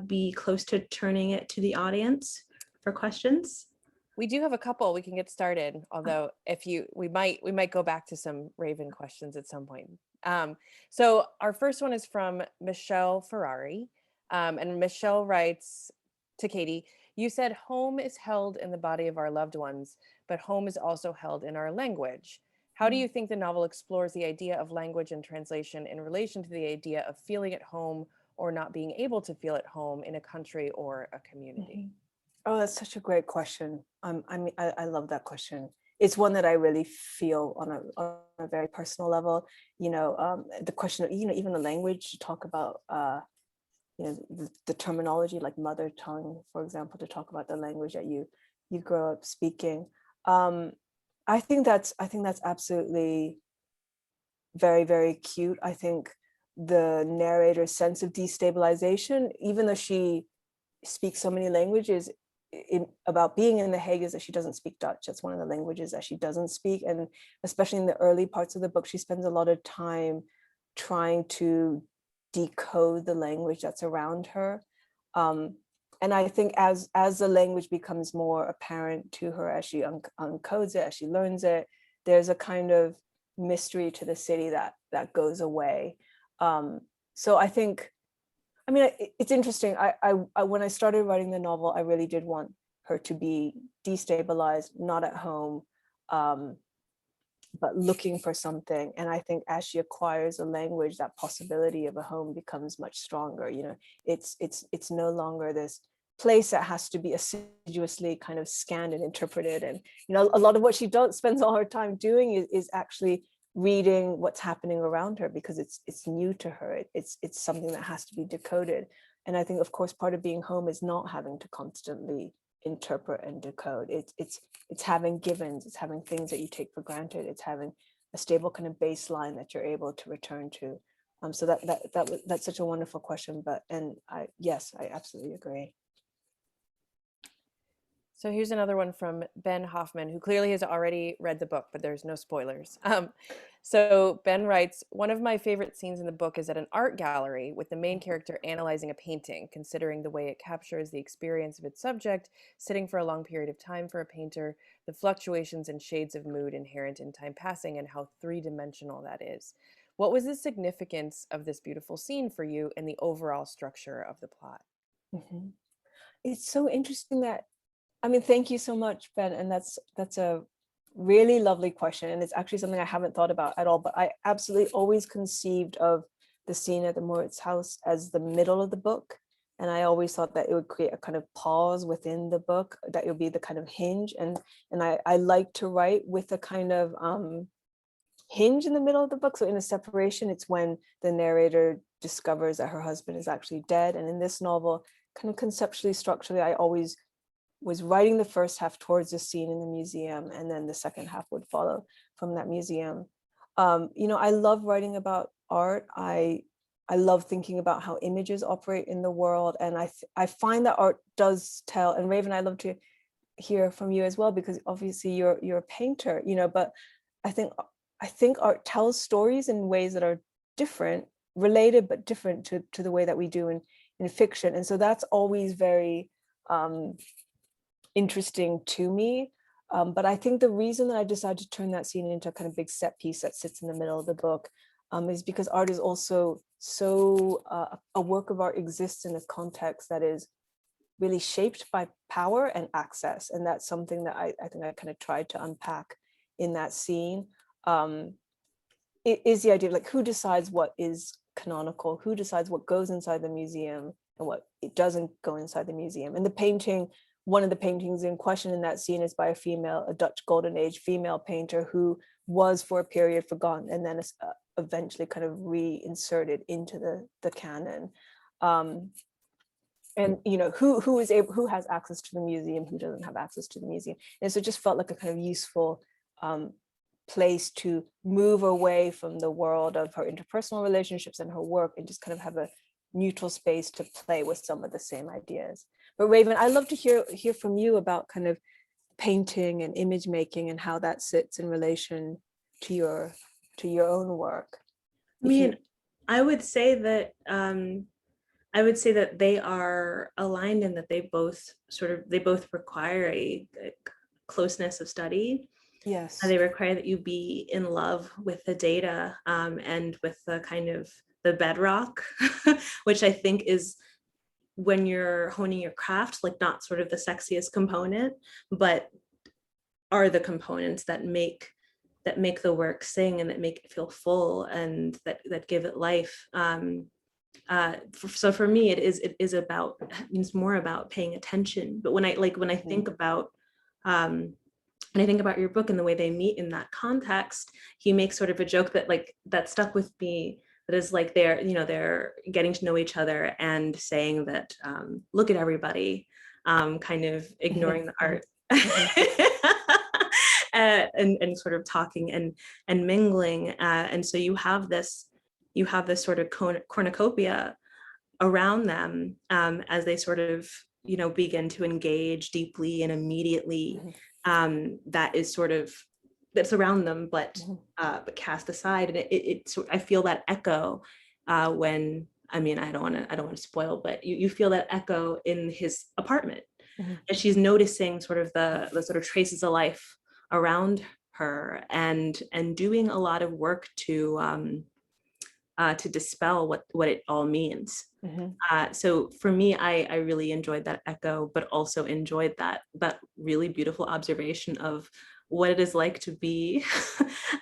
Speaker 3: be close to turning it to the audience for questions.
Speaker 1: We do have a couple we can get started, although we might go back to some Raven questions at some point. So our first one is from Michelle Ferrari, and Michelle writes to Katie, you said home is held in the body of our loved ones, but home is also held in our language. How do you think the novel explores the idea of language and translation in relation to the idea of feeling at home or not being able to feel at home in a country or a community?
Speaker 2: Oh, that's such a great question. I mean, I love that question. It's one that I really feel on a very personal level. You know, the question of, you know, even the language, to talk about, you know, the terminology like mother tongue, for example, to talk about the language that you grow up speaking. I think that's absolutely very, very cute. I think the narrator's sense of destabilization, even though she speaks so many languages, about being in the Hague is that she doesn't speak Dutch. That's one of the languages that she doesn't speak. And especially in the early parts of the book, she spends a lot of time trying to decode the language that's around her. And I think as the language becomes more apparent to her, as she uncodes it, as she learns it, there's a kind of mystery to the city that goes away. So I think, I mean, it's interesting. I when I started writing the novel, I really did want her to be destabilized, not at home, but looking for something. And I think as she acquires a language, that possibility of a home becomes much stronger. You know, it's no longer this place that has to be assiduously kind of scanned and interpreted. And, you know, a lot of what she spends all her time doing is actually reading what's happening around her, because it's new to her. It's something that has to be decoded. And I think, of course, part of being home is not having to constantly interpret and decode. It's having givens, it's having things that you take for granted, it's having a stable kind of baseline that you're able to return to. So that's such a wonderful question. Yes, I absolutely agree.
Speaker 1: So here's another one from Ben Hoffman, who clearly has already read the book, but there's no spoilers. So Ben writes, one of my favorite scenes in the book is at an art gallery with the main character analyzing a painting, considering the way it captures the experience of its subject, sitting for a long period of time for a painter, the fluctuations and shades of mood inherent in time passing, and how three-dimensional that is. What was the significance of this beautiful scene for you and the overall structure of the plot?
Speaker 2: Mhm. It's so interesting that, I mean, thank you so much, Ben. And that's a really lovely question. And it's actually something I haven't thought about at all, but I absolutely always conceived of the scene at the Moritz house as the middle of the book. And I always thought that it would create a kind of pause within the book, that it would be the kind of hinge. And I like to write with a kind of hinge in the middle of the book. So in a separation, it's when the narrator discovers that her husband is actually dead. And in this novel, kind of conceptually, structurally, I always was writing the first half towards the scene in the museum, and then the second half would follow from that museum. I love writing about art. I love thinking about how images operate in the world, and I find that art does tell. And Raven, I love to hear from you as well, because obviously you're a painter, but I think art tells stories in ways that are different, related but different to the way that we do in fiction, and so that's always very interesting to me. But I think the reason that I decided to turn that scene into a kind of big set piece that sits in the middle of the book is because art is also so a work of art exists in a context that is really shaped by power and access. And that's something that I think I kind of tried to unpack in that scene. It is the idea of like, who decides what is canonical, who decides what goes inside the museum and what it doesn't go inside the museum. And the painting, one of the paintings in question in that scene is by a Dutch Golden Age female painter who was for a period forgotten and then eventually kind of reinserted into the canon. And who has access to the museum, who doesn't have access to the museum. And so it just felt like a kind of useful place to move away from the world of her interpersonal relationships and her work and just kind of have a neutral space to play with some of the same ideas. But Raven, I'd love to hear from you about kind of painting and image making and how that sits in relation to your own work.
Speaker 3: I mean, I would say that they are aligned in that they both require a closeness of study.
Speaker 2: Yes.
Speaker 3: They require that you be in love with the data and with the kind of the bedrock, which I think is when you're honing your craft, like not sort of the sexiest component, but are the components that make the work sing and that make it feel full and that give it life. So for me, it's more about paying attention. But when I think about when I think about your book and the way they meet in that context, he makes sort of a joke that stuck with me. That is like they're getting to know each other and saying that look at everybody, kind of ignoring the art. And sort of talking and mingling, and so you have this sort of cornucopia around them as they sort of begin to engage deeply and immediately. That is sort of that's around them, but cast aside, and I feel that echo when I don't want to spoil, but you feel that echo in his apartment, and she's noticing sort of the sort of traces of life around her and doing a lot of work to dispel what it all means. So for me, I really enjoyed that echo, but also enjoyed that really beautiful observation of what it is like to be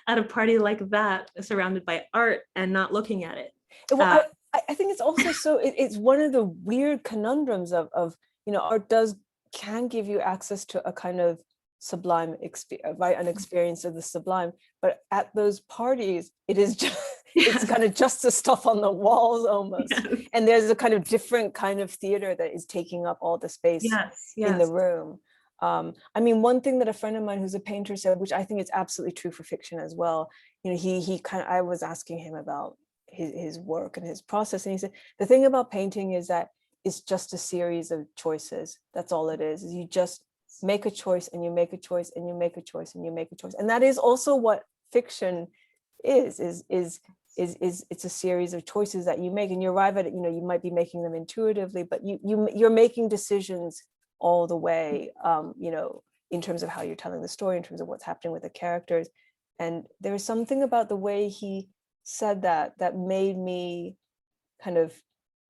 Speaker 3: at a party like that, surrounded by art and not looking at it.
Speaker 2: Well, I think it's also it's one of the weird conundrums of art can give you access to a kind of sublime experience, right? An experience of the sublime, but at those parties, it is just it's kind of just the stuff on the walls almost. Yes. And there's a kind of different kind of theater that is taking up all the space in the room. One thing that a friend of mine who's a painter said, which I think is absolutely true for fiction as well, I was asking him about his work and his process, and he said the thing about painting is that it's just a series of choices. That's all it is you just make a choice and you make a choice and you make a choice and you make a choice. And that is also what fiction is it's a series of choices that you make, and you arrive at it, you might be making them intuitively, but you're making decisions all the way, in terms of how you're telling the story, in terms of what's happening with the characters. And there's something about the way he said that made me kind of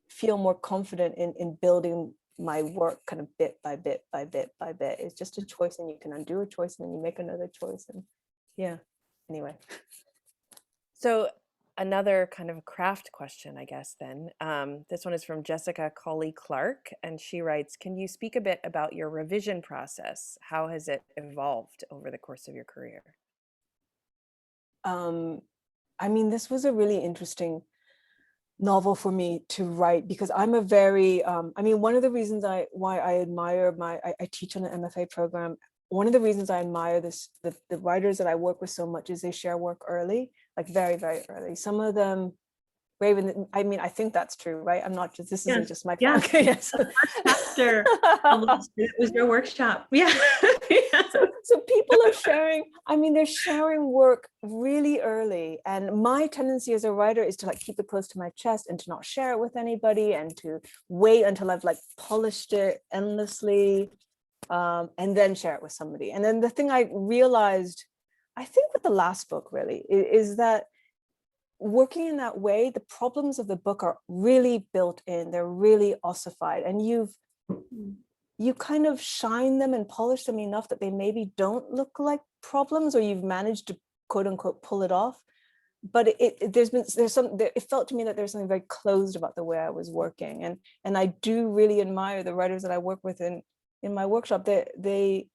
Speaker 2: feel more confident in building my work kind of bit by bit by bit by bit. It's just a choice, and you can undo a choice, and then you make another choice. And yeah, anyway.
Speaker 1: So another kind of craft question, I guess, then. This one is from Jessica Colley Clark, and she writes, can you speak a bit about your revision process? How has it evolved over the course of your career?
Speaker 2: I mean, this was a really interesting novel for me to write, because I'm a very, one of the reasons why I admire I teach on an MFA program. One of the reasons I admire the writers that I work with so much is they share work early, like very, very early. Some of them, Raven, I think that's true, right? I'm not just, this isn't just my
Speaker 3: yeah.
Speaker 2: okay, yes.
Speaker 3: The first chapter it was your workshop. Yeah.
Speaker 2: So people are sharing, they're sharing work really early. And my tendency as a writer is to like keep it close to my chest and to not share it with anybody, and to wait until I've like polished it endlessly, and then share it with somebody. And then the thing I realized, I think with the last book really, is that working in that way, the problems of the book are really built in, they're really ossified, and you kind of shine them and polish them enough that they maybe don't look like problems, or you've managed to quote unquote pull it off. But it felt to me that there's something very closed about the way I was working. And I do really admire the writers that I work with in my workshop. They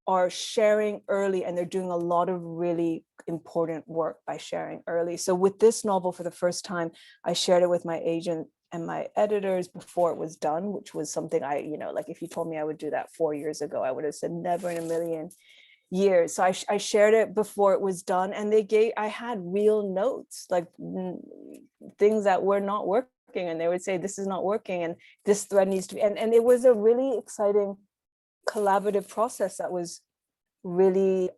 Speaker 2: are sharing early, and they're doing a lot of really important work by sharing early. So with this novel, for the first time, I shared it with my agent and my editors before it was done, which was something like if you told me I would do that 4 years ago, I would have said never in a million years. So I shared it before it was done, and I had real notes, like things that were not working, and they would say, this is not working, and this thread needs to be, and it was a really exciting collaborative process that was really,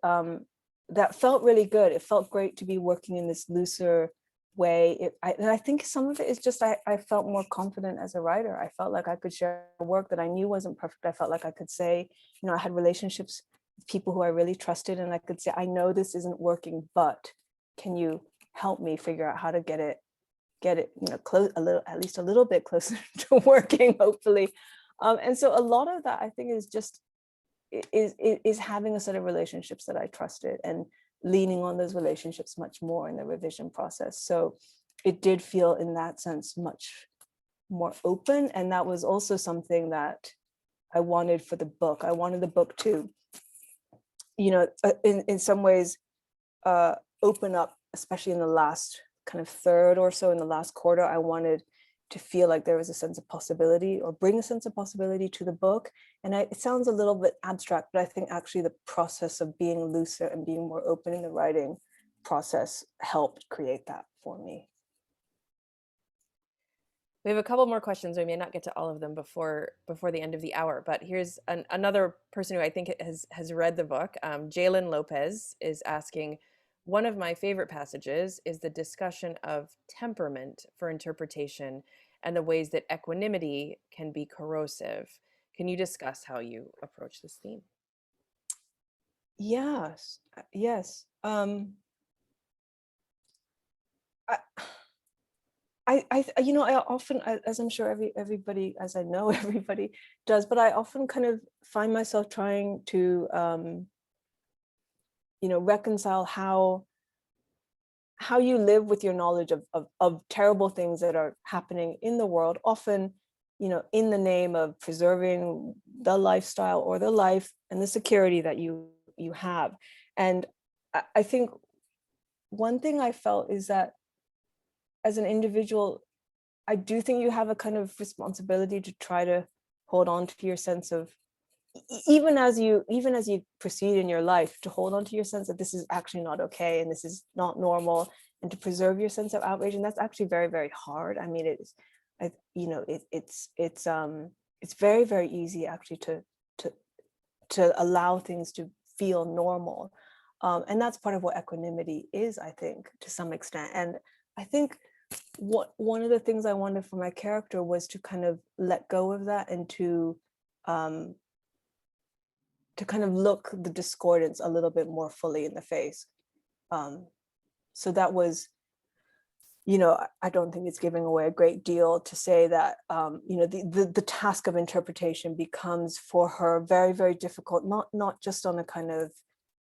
Speaker 2: that felt really good. It felt great to be working in this looser way. And I think some of it is just, I felt more confident as a writer. I felt like I could share work that I knew wasn't perfect. I felt like I could say, I had relationships with people who I really trusted, and I could say, I know this isn't working, but can you help me figure out how to get it, close at least a little bit closer to working, hopefully. And so a lot of that, I think, is just is having a set of relationships that I trusted, and leaning on those relationships much more in the revision process. So it did feel, in that sense, much more open. And that was also something that I wanted for the book. I wanted the book to, in some ways, open up, especially in the last kind of third or so, in the last quarter. I wanted to feel like there was a sense of possibility, or bring a sense of possibility to the book. And it sounds a little bit abstract, but I think actually the process of being looser and being more open in the writing process helped create that for me.
Speaker 1: We have a couple more questions. We may not get to all of them before the end of the hour, but here's another person who I think has read the book. Jalen Lopez is asking, one of my favorite passages is the discussion of temperament for interpretation and the ways that equanimity can be corrosive. Can you discuss how you approach this theme?
Speaker 2: Yes. I often, as I'm sure everybody, as I know everybody does, but I often kind of find myself trying to, reconcile how you live with your knowledge of terrible things that are happening in the world, often, in the name of preserving the lifestyle or the life and the security that you have. And I think one thing I felt is that as an individual, I do think you have a kind of responsibility to try to hold on to your sense of, even as you proceed in your life, to hold on to your sense that this is actually not okay, and this is not normal, and to preserve your sense of outrage. And that's actually very, very hard. I mean, it's very, very easy actually to allow things to feel normal. And that's part of what equanimity is, I think, to some extent. And I think one of the things I wanted for my character was to kind of let go of that and to kind of look the discordance a little bit more fully in the face. So that was, I don't think it's giving away a great deal to say that, the task of interpretation becomes for her very, very difficult, not just on a kind of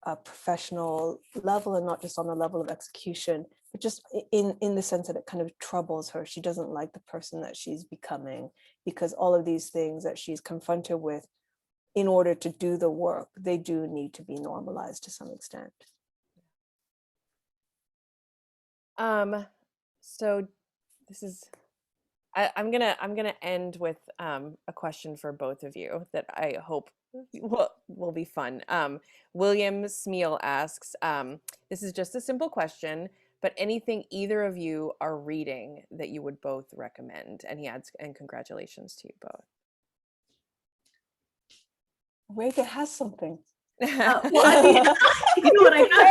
Speaker 2: a professional level and not just on the level of execution, but just in the sense that it kind of troubles her. She doesn't like the person that she's becoming, because all of these things that she's confronted with, in order to do the work, they do need to be normalized to some extent.
Speaker 1: So this is, I'm gonna end with a question for both of you that I hope will be fun. William Smeal asks, this is just a simple question, but anything either of you are reading that you would both recommend? And he adds, and congratulations to you both.
Speaker 2: Raven has something.
Speaker 3: Well, I mean, you know what I got?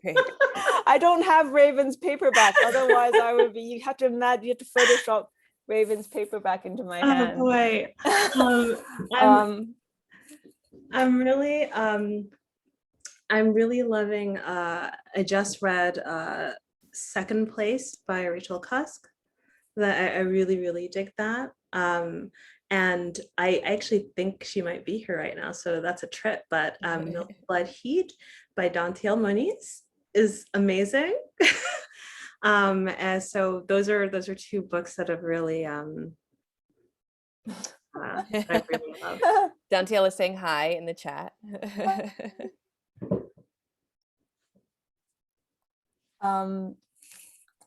Speaker 1: Great.
Speaker 2: I don't have Raven's paperback. Otherwise, I would be. You have to imagine. You have to Photoshop Raven's paperback into my hand.
Speaker 3: Oh boy, I'm really loving. I just read Second Place by Rachel Cusk. That I really, really dig that. And I actually think she might be here right now, so that's a trip. But Milk Blood Heat by Dantiel Moniz is amazing. And so those are two books that have really I really love.
Speaker 1: Dantiel is saying hi in the chat.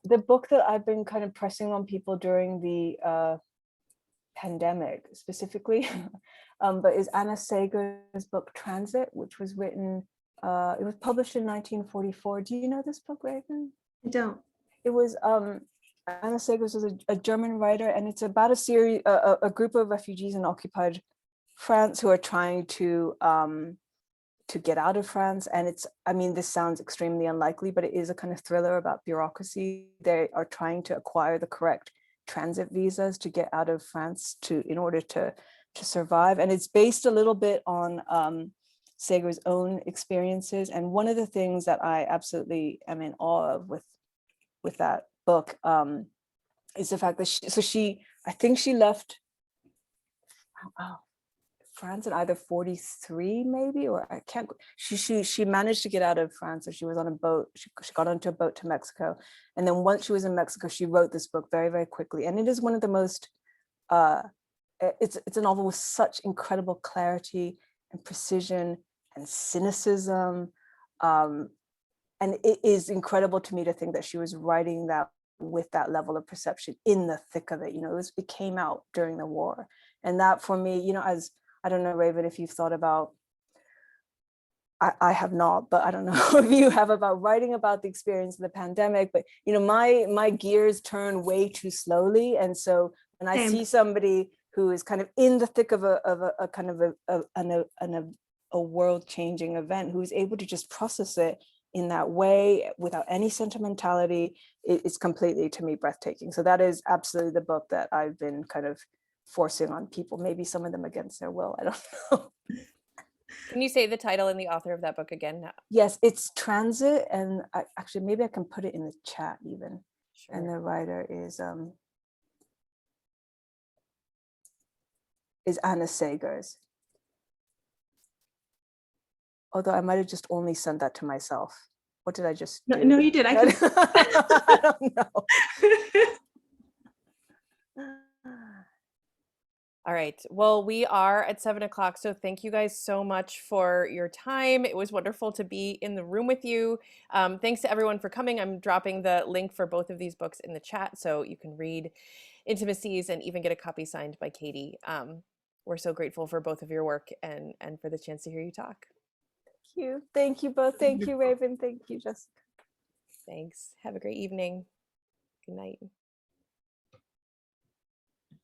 Speaker 2: The book that I've been kind of pressing on people during the pandemic specifically, but is Anna Sager's book Transit, which was written, it was published in 1944. Do you know this book, Raven?
Speaker 3: I don't.
Speaker 2: It was Anna Sagers was a German writer, and it's about a series, a group of refugees in occupied France who are trying to get out of France. And it's, I mean, this sounds extremely unlikely, but it is a kind of thriller about bureaucracy. They are trying to acquire the correct transit visas to get out of France in order to survive. And it's based a little bit on Sager's own experiences. And one of the things that I absolutely am in awe of with that book is the fact that I think she left France in either 43 maybe, or I can't, she managed to get out of France. So she was on a boat, she got onto a boat to Mexico. And then once she was in Mexico, she wrote this book very, very quickly. And it is one of the most, it's a novel with such incredible clarity and precision and cynicism. And it is incredible to me to think that she was writing that with that level of perception in the thick of it. It came out during the war. And that for me, as I don't know, Raven, if you've thought about, I have not, but I don't know if you have, about writing about the experience of the pandemic, but my gears turn way too slowly. And so when I see somebody who is kind of in the thick of a kind of a world-changing event, who's able to just process it in that way without any sentimentality, it's completely, to me, breathtaking. So that is absolutely the book that I've been kind of forcing on people, maybe some of them against their will, I don't know.
Speaker 1: Can you say the title and the author of that book again?
Speaker 2: Yes, it's Transit, and actually maybe I can put it in the chat even. Sure. And the writer is Anna Sagers. Although I might have just only sent that to myself. What did I just do?
Speaker 3: No, you did. I
Speaker 2: don't know.
Speaker 1: All right. Well, we are at 7 o'clock. So thank you guys so much for your time. It was wonderful to be in the room with you. Thanks to everyone for coming. I'm dropping the link for both of these books in the chat so you can read Intimacies and even get a copy signed by Katie. We're so grateful for both of your work and for the chance to hear you talk.
Speaker 2: Thank you. Thank you both. Thank you, Raven. Thank you, Jessica.
Speaker 1: Thanks. Have a great evening. Good night.